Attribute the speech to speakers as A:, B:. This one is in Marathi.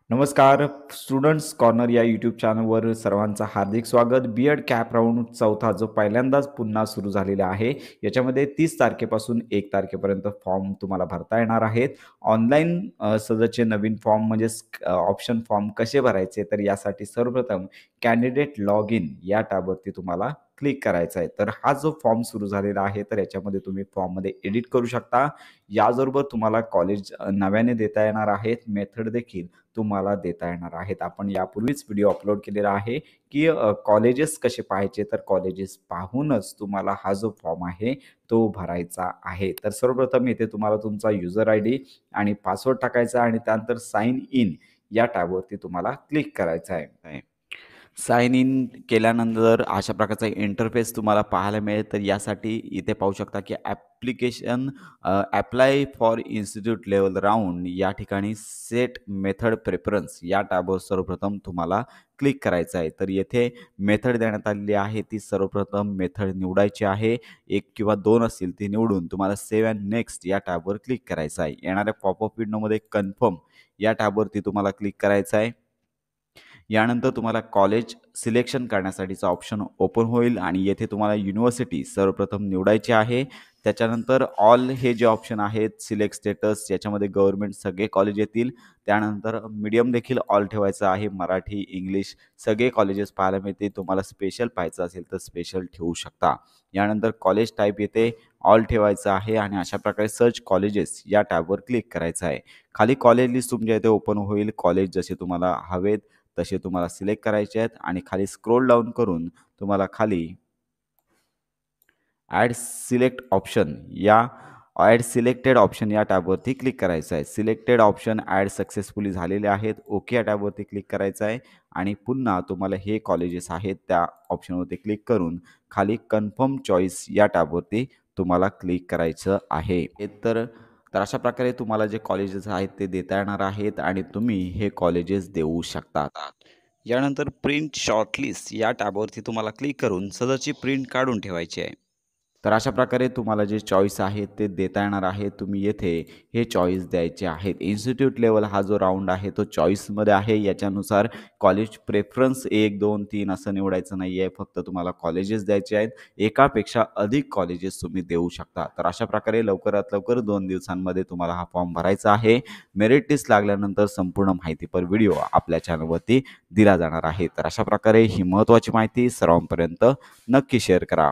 A: नमस्कार. स्टुडंट्स कॉर्नर या यूट्यूब चॅनलवर सर्वांचं हार्दिक स्वागत. बी-एड कॅप राऊंड चौथा जो पहिल्यांदाच पुन्हा सुरू झालेला आहे. याच्यामध्ये 30 तारखेपासून 1 तारखेपर्यंत फॉर्म तुम्हाला भरता येणार आहेत. ऑनलाईन सदरचे नवीन फॉर्म ऑप्शन फॉर्म कसे भरायचे, तर यासाठी सर्वप्रथम कॅन्डिडेट लॉग इन या टॅबवरती तुम्हाला क्लिक करायचं आहे. तर हा जो फॉर्म सुरू झालेला आहे, तर याच्यामध्ये तुम्ही फॉर्ममध्ये एडिट करू शकता. याचबरोबर तुम्हाला कॉलेज नव्याने देता येणार आहेत. मेथड देखील तुम्हाला देता येणार आहेत. आपण यापूर्वीच व्हिडिओ अपलोड केलेला आहे, की कॉलेजेस कसे पाहायचे, तर कॉलेजेस पाहूनच तुम्हाला हा जो फॉर्म आहे तो भरायचा आहे. तर सर्वप्रथम इथे तुम्हाला तुमचा युजर आयडी आणि पासवर्ड टाकायचा आणि त्यानंतर साइन इन या टॅबवरती तुम्हाला क्लिक करायचं आहे. साइन इन केल्यानंतर अशा प्रकारचा इंटरफेस तुम्हाला पाहायला मिळेल. तर यासाठी इथे पाहू शकता, की application apply for institute level round या ठिकाणी सेट मेथड प्रेफरन्स या टॅबवर सर्वप्रथम तुम्हाला क्लिक करायचं आहे. तर येथे मेथड देण्यात आलेली आहे. ती सर्वप्रथम मेथड निवडायची आहे. 1 किंवा 2 असतील ती निवडून तुम्हाला सेव्ह अँड नेक्स्ट या टॅबवर क्लिक करायचं आहे. येणाऱ्या पॉपअप विंडोमध्ये कन्फर्म या टॅबवरती तुम्हाला क्लिक करायचं आहे. यानंतर तुम्हाला कॉलेज सिलेक्शन करण्यासाठीचा ऑप्शन ओपन होईल आणि येथे तुम्हाला युनिव्हर्सिटी सर्वप्रथम निवडायची आहे. त्याच्यानंतर ऑल हे जे ऑप्शन आहेत सिलेक्ट स्टेटस याच्यामध्ये गव्हर्नमेंट सगळे कॉलेज येतील. त्यानंतर मीडियम देखील ऑल ठेवायचं आहे. मराठी, इंग्लिश सगळे कॉलेजेस पाहायला मिळतील. तुम्हाला स्पेशल पाहायचं असेल तर स्पेशल ठेवू शकता. यानंतर कॉलेज टाईप येथे ऑल ठेवायचं आहे आणि अशा प्रकारे सर्च कॉलेजेस या टॅबवर क्लिक करायचं आहे. खाली कॉलेज लिस्ट तुमच्या इथे ओपन होईल. कॉलेज जसे तुम्हाला हवेत तसे तुम्हाला सिलेक्ट करायचे आहेत आणि खाली स्क्रोल डाऊन करून तुम्हाला खाली ॲड सिलेक्ट ऑप्शन या ॲड सिलेक्टेड ऑप्शन या टॅबवरती क्लिक करायचं आहे. सिलेक्टेड ऑप्शन ॲड सक्सेसफुली झालेले आहेत. ओके या टॅबवरती क्लिक करायचं आहे आणि पुन्हा तुम्हाला हे कॉलेजेस आहेत त्या ऑप्शनवरती क्लिक करून खाली कन्फर्म चॉईस या टॅबवरती तुम्हाला क्लिक करायचं आहे. तर अशा प्रकारे तुम्हाला जे कॉलेजेस आहेत ते देता येणार आहेत आणि तुम्ही हे कॉलेजेस देऊ शकता. यानंतर प्रिंट शॉर्टलिस्ट या टॅबवरती तुम्हाला क्लिक करून सदरची प्रिंट काढून ठेवायची आहे. तर अशा प्रकारे तुम्हाला जे चॉईस आहेत ते देता येणार आहे. तुम्ही येथे हे चॉईस द्यायचे आहेत. इन्स्टिट्यूट लेव्हल हा जो राउंड आहे तो चॉईसमध्ये आहे. याच्यानुसार कॉलेज प्रेफरन्स 1, 2, 3 असं निवडायचं नाही आहे. फक्त तुम्हाला कॉलेजेस द्यायचे आहेत. एकापेक्षा अधिक कॉलेजेस तुम्ही देऊ शकता. तर अशा प्रकारे लवकरात लवकर 2 दिवसांमध्ये तुम्हाला हा फॉर्म भरायचा आहे. मेरिट लिस्ट लागल्यानंतर संपूर्ण माहितीपर व्हिडिओ आपल्या चॅनलवरती दिला जाणार आहे. तर अशा प्रकारे ही महत्त्वाची माहिती सर्वांपर्यंत नक्की शेअर करा.